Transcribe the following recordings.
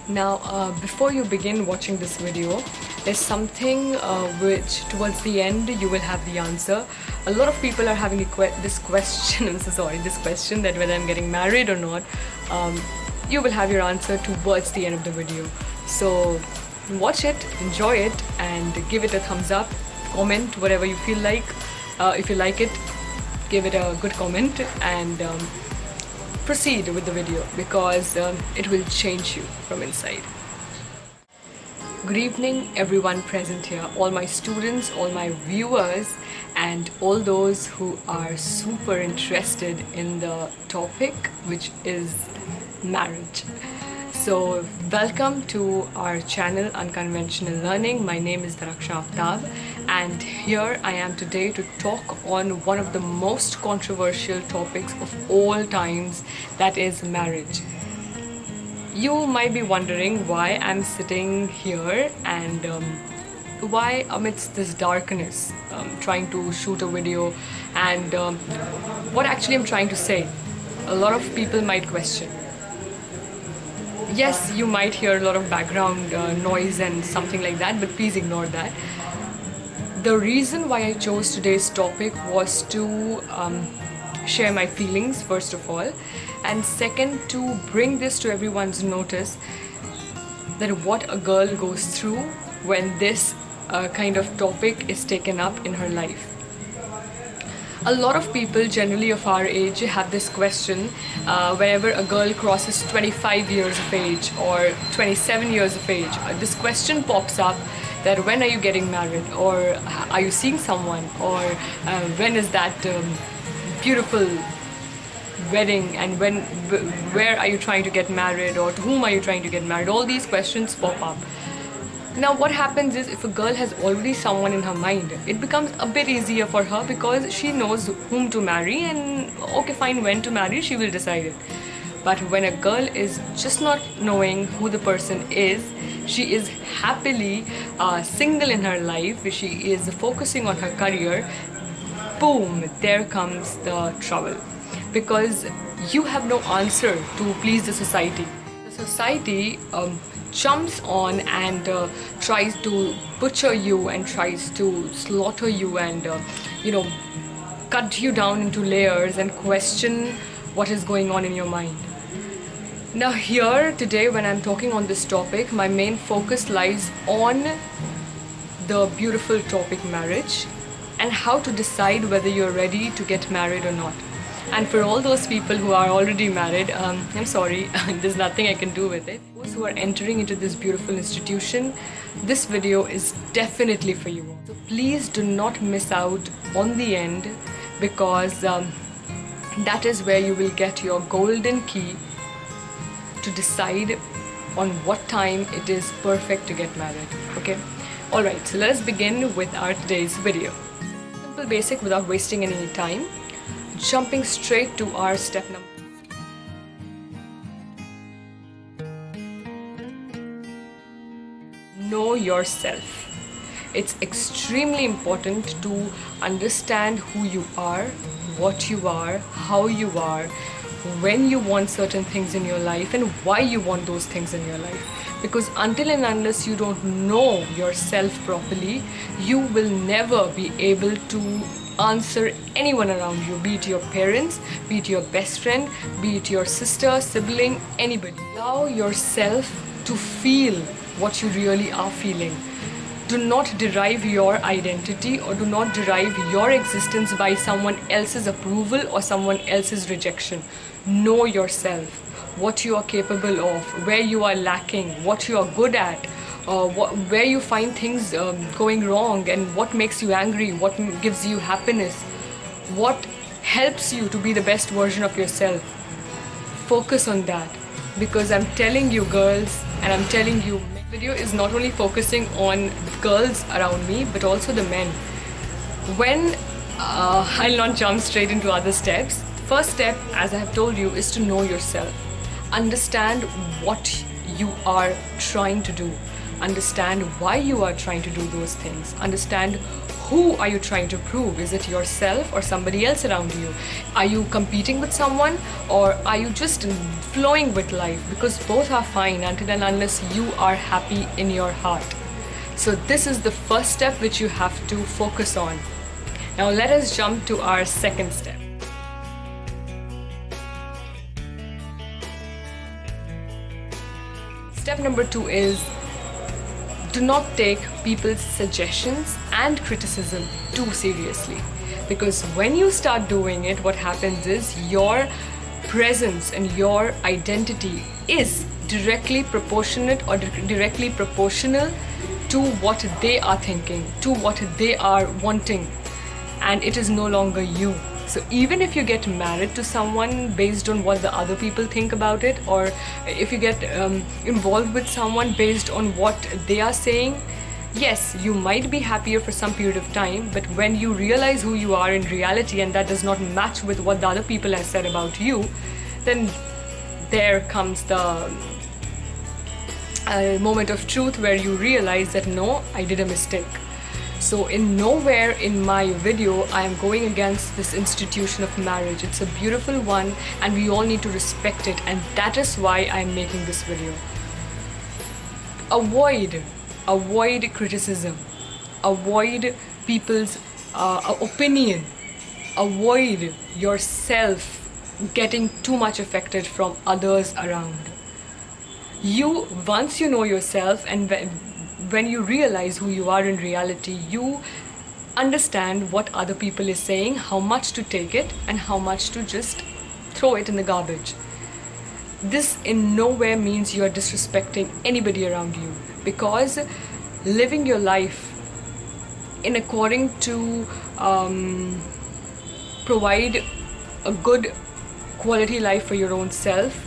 Now, before you begin watching this video, there's something which towards the end you will have the answer. A lot of people are having this question, I'm so sorry, this question that whether I'm getting married or not. You will have your answer towards the end of the video. So watch it, enjoy it, and give it a thumbs up, comment whatever you feel like. If you like it, give it a good comment and proceed with the video because it will change you from inside. Good evening everyone present here, all my students, all my viewers, and all those who are super interested in the topic which is marriage. So welcome to our channel Unconventional Learning. My name is Daraksha Aftab and here I am today to talk on one of the most controversial topics of all times, that is marriage. You might be wondering why I'm sitting here and why amidst this darkness trying to shoot a video and what actually I'm trying to say. A lot of people might question. Yes, you might hear a lot of background noise and something like that, but please ignore that. The reason why I chose today's topic was to share my feelings, first of all, and second, to bring this to everyone's notice that what a girl goes through when this kind of topic is taken up in her life. A lot of people generally of our age have this question whenever a girl crosses 25 years of age or 27 years of age. This question pops up that when are you getting married, or are you seeing someone, or when is that beautiful wedding, and where are you trying to get married, or to whom are you trying to get married? All these questions pop up. Now what happens is, if a girl has already someone in her mind, it becomes a bit easier for her because she knows whom to marry and okay fine, when to marry she will decide it. But when a girl is just not knowing who the person is, she is happily single in her life, she is focusing on her career, boom, there comes the trouble. Because you have no answer to please the society. The society jumps on and tries to butcher you and tries to slaughter you and cut you down into layers and question what is going on in your mind. Now here today when I'm talking on this topic, my main focus lies on the beautiful topic marriage and how to decide whether you're ready to get married or not. And for all those people who are already married, I'm sorry, there's nothing I can do with it. Those who are entering into this beautiful institution, this video is definitely for you. So please do not miss out on the end, because that is where you will get your golden key to decide on what time it is perfect to get married. Okay? Alright, so let us begin with our today's video. Simple basic without wasting any time. Jumping straight to our step number. Know yourself. It's extremely important to understand who you are, what you are, how you are, when you want certain things in your life and why you want those things in your life. Because until and unless you don't know yourself properly, you will never be able to answer anyone around you, be it your parents, be it your best friend, be it your sister, sibling, anybody. Allow yourself to feel what you really are feeling. Do not derive your identity or do not derive your existence by someone else's approval or someone else's rejection. Know yourself, what you are capable of, where you are lacking, what you are good at, where you find things going wrong, and what makes you angry, what gives you happiness, what helps you to be the best version of yourself. Focus on that, because I'm telling you girls, and I'm telling you, this video is not only focusing on girls around me but also the men. When I'll not jump straight into other steps. First step, as I have told you, is to know yourself. Understand what you are trying to do. Understand why you are trying to do those things. Understand who are you trying to prove? Is it yourself or somebody else around you? Are you competing with someone, or are you just flowing with life? Because both are fine until and unless you are happy in your heart. So this is the first step which you have to focus on. Now let us jump to our second step. Step number 2 is, do not take people's suggestions and criticism too seriously. Because when you start doing it, what happens is your presence and your identity is directly proportionate or directly proportional to what they are thinking, to what they are wanting, and it is no longer you. So even if you get married to someone based on what the other people think about it, or if you get involved with someone based on what they are saying, yes, you might be happier for some period of time, but when you realize who you are in reality and that does not match with what the other people have said about you, then there comes the moment of truth where you realize that no, I did a mistake. So in nowhere in my video I am going against this institution of marriage. It's a beautiful one and we all need to respect it, and that is why I am making this video. Avoid criticism, avoid people's opinion, avoid yourself getting too much affected from others around. Once you know yourself, and when you realize who you are in reality, you understand what other people is saying, how much to take it and how much to just throw it in the garbage. This in nowhere means you are disrespecting anybody around you, because living your life in according to provide a good quality life for your own self,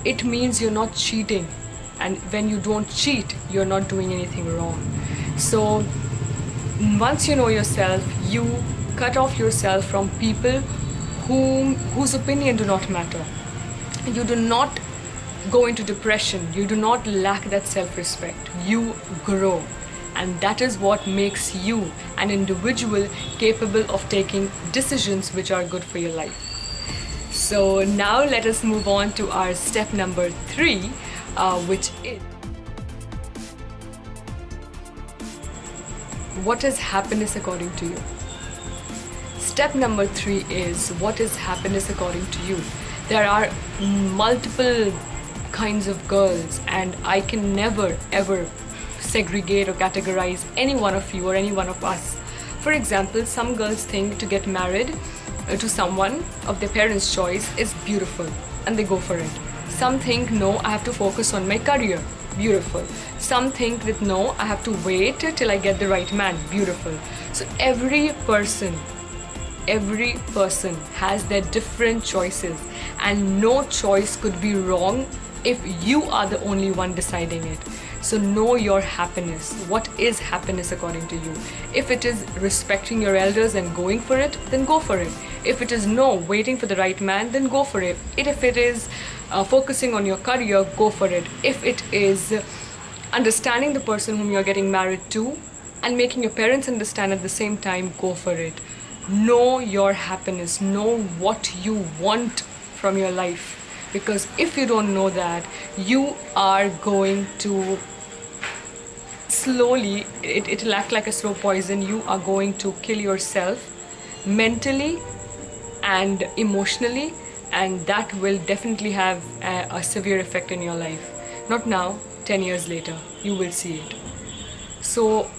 it means you're not cheating. And when you don't cheat, you're not doing anything wrong. So once you know yourself, you cut off yourself from people whose opinion do not matter. You do not go into depression. You do not lack that self-respect. You grow. And that is what makes you an individual capable of taking decisions which are good for your life. So now let us move on to our step number 3, which is, what is happiness according to you? Step number 3 is, what is happiness according to you? There are multiple kinds of girls, and I can never ever segregate or categorize any one of you or any one of us. For example, some girls think to get married to someone of their parents' choice is beautiful and they go for it. Some think, no, I have to focus on my career. Beautiful. Some think that no, I have to wait till I get the right man. Beautiful. So every person has their different choices, and no choice could be wrong if you are the only one deciding it. So know your happiness. What is happiness according to you? If it is respecting your elders and going for it, then go for it. If it is no, waiting for the right man, then go for it. If it is focusing on your career, go for it. If it is understanding the person whom you are getting married to and making your parents understand at the same time, go for it. Know your happiness. Know what you want from your life. Because if you don't know that, you are going to slowly, it'll act like a slow poison. You are going to kill yourself mentally and emotionally, and that will definitely have a severe effect in your life. Not now, 10 years later, you will see it. So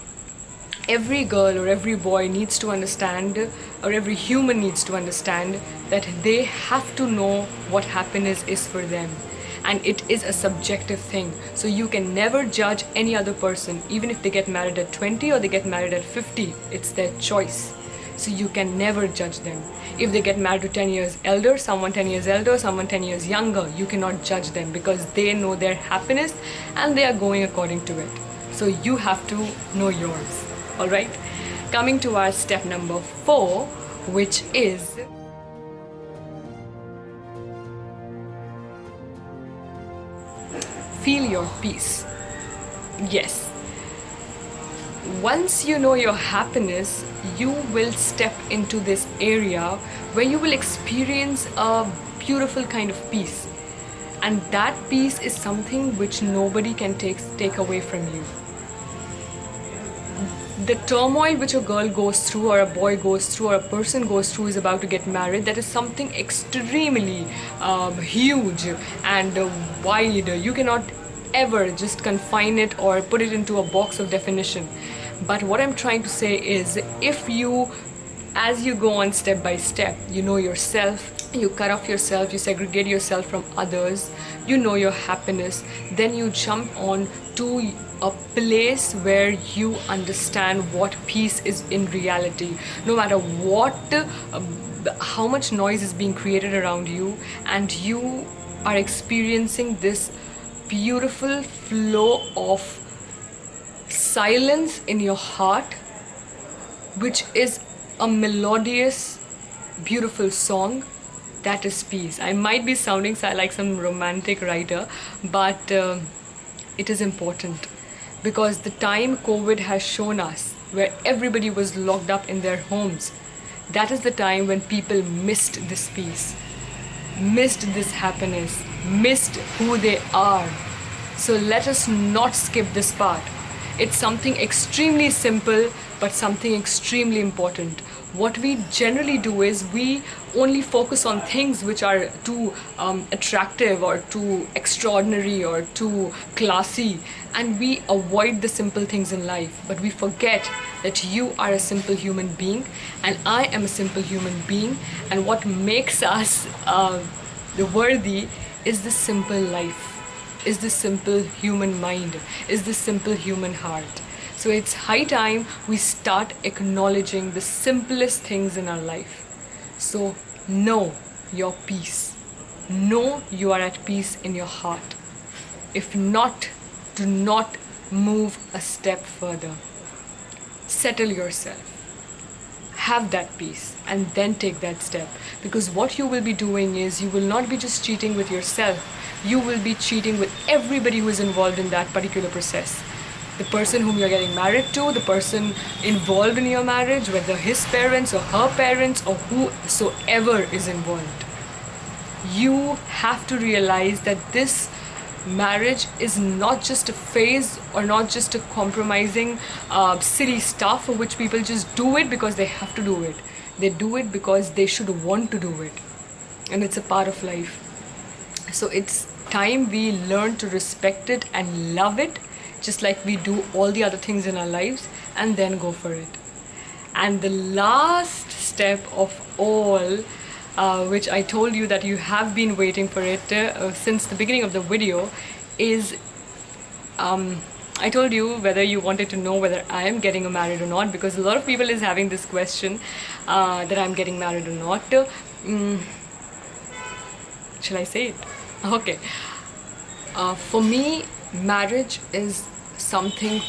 every girl or every boy needs to understand, or every human needs to understand, that they have to know what happiness is for them. And it is a subjective thing. So you can never judge any other person, even if they get married at 20 or they get married at 50. It's their choice. So you can never judge them. If they get married to 10 years elder, someone 10 years elder, someone 10 years younger, you cannot judge them, because they know their happiness and they are going according to it. So you have to know yours. Alright? Coming to our step number 4, which is feel your peace. Yes. Once you know your happiness, you will step into this area where you will experience a beautiful kind of peace. And that peace is something which nobody can take away from you. The turmoil which a girl goes through, or a boy goes through, or a person goes through is about to get married, that is something extremely huge and wide. You cannot ever just confine it or put it into a box of definition. But what I'm trying to say is, if you, as you go on step by step, you know yourself, you cut off yourself, you segregate yourself from others, you know your happiness, then you jump on to a place where you understand what peace is in reality. No matter what, how much noise is being created around you, and you are experiencing this beautiful flow of silence in your heart, which is a melodious, beautiful song. That is peace. I might be sounding like some romantic writer, but it is important, because the time COVID has shown us, where everybody was locked up in their homes, that is the time when people missed this peace, missed this happiness, missed who they are. So let us not skip this part. It's something extremely simple, but something extremely important. What we generally do is we only focus on things which are too attractive or too extraordinary or too classy, and we avoid the simple things in life. But we forget that you are a simple human being and I am a simple human being, and what makes us the worthy is the simple life, is the simple human mind, is the simple human heart. So it's high time we start acknowledging the simplest things in our life. So know your peace. Know you are at peace in your heart. If not, do not move a step further. Settle yourself. Have that peace and then take that step. Because what you will be doing is, you will not be just cheating with yourself, you will be cheating with everybody who is involved in that particular process. The person whom you're getting married to, the person involved in your marriage, whether his parents or her parents or whosoever is involved. You have to realize that this marriage is not just a phase or not just a compromising silly stuff for which people just do it because they have to do it. They do it because they should want to do it, and it's a part of life. So it's time we learn to respect it and love it, just like we do all the other things in our lives, and then go for it. And the last step of all, which I told you that you have been waiting for it since the beginning of the video, is I told you whether you wanted to know whether I am getting married or not, because a lot of people is having this question that I'm getting married or not. Shall I say it? Okay. For me, marriage is something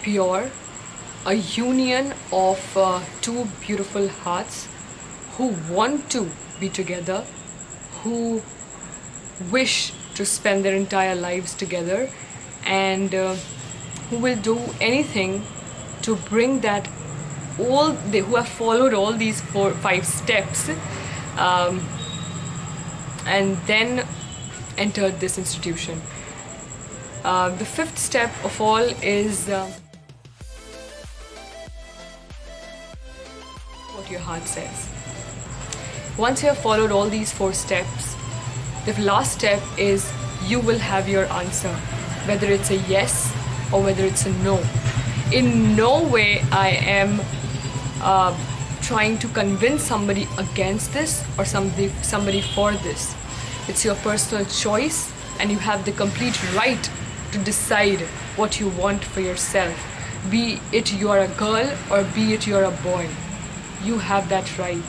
pure, a union of two beautiful hearts who want to be together, who wish to spend their entire lives together, and who will do anything to bring that, who have followed all these 4-5 steps and then entered this institution. The 5th step of all is what your heart says. Once you have followed all these 4 steps, the last step is you will have your answer, whether it's a yes or whether it's a no. In no way I am trying to convince somebody against this or somebody for this. It's your personal choice, and you have the complete right to decide what you want for yourself. Be it you are a girl or be it you're a boy. You have that right,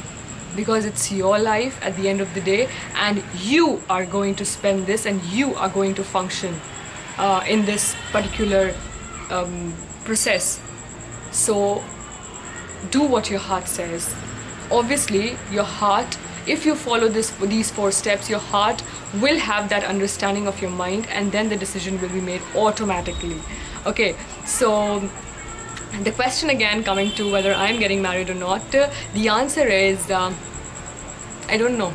because it's your life at the end of the day, and you are going to spend this and you are going to function in this particular process. So do what your heart says. Obviously, your heart, if you follow these 4 steps, your heart will have that understanding of your mind, and then the decision will be made automatically. Okay, so The question again coming to whether I'm getting married or not, the answer is I don't know.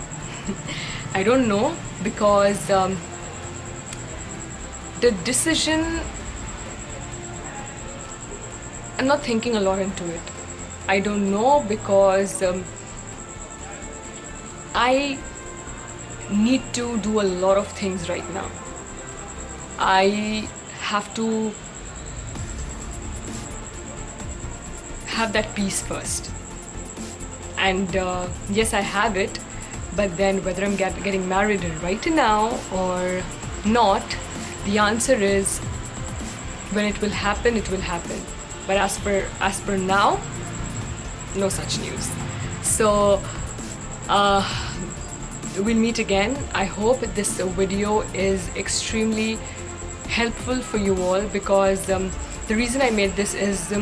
I don't know because the decision, I'm not thinking a lot into it. I don't know because I need to do a lot of things right now. I have to have that peace first. And yes, I have it, but then whether I'm getting married right now or not, the answer is when it will happen, it will happen. But as per now, no such news. So we'll meet again. I hope this video is extremely helpful for you all, because the reason I made this is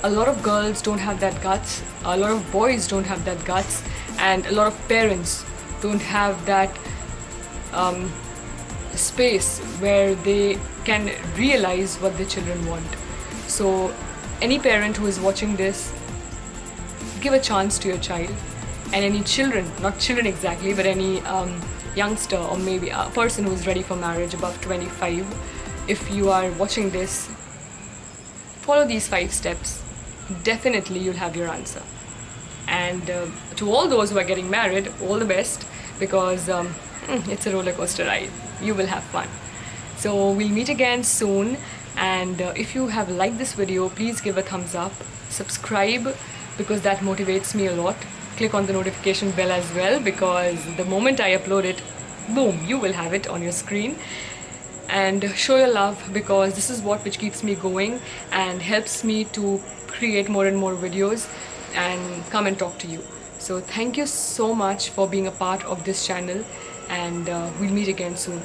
a lot of girls don't have that guts, a lot of boys don't have that guts, and a lot of parents don't have that space where they can realize what their children want. So any parent who is watching this, give a chance to your child. And any children, not children exactly, but any youngster or maybe a person who is ready for marriage above 25, if you are watching this, follow these 5 steps. Definitely you'll have your answer. And to all those who are getting married, all the best, because it's a roller coaster ride. You will have fun. So we'll meet again soon. And if you have liked this video, please give a thumbs up, subscribe, because that motivates me a lot. Click on the notification bell as well, because the moment I upload it, boom, you will have it on your screen. And show your love, because this is which keeps me going and helps me to create more and more videos and come and talk to you. So thank you so much for being a part of this channel, and we'll meet again soon.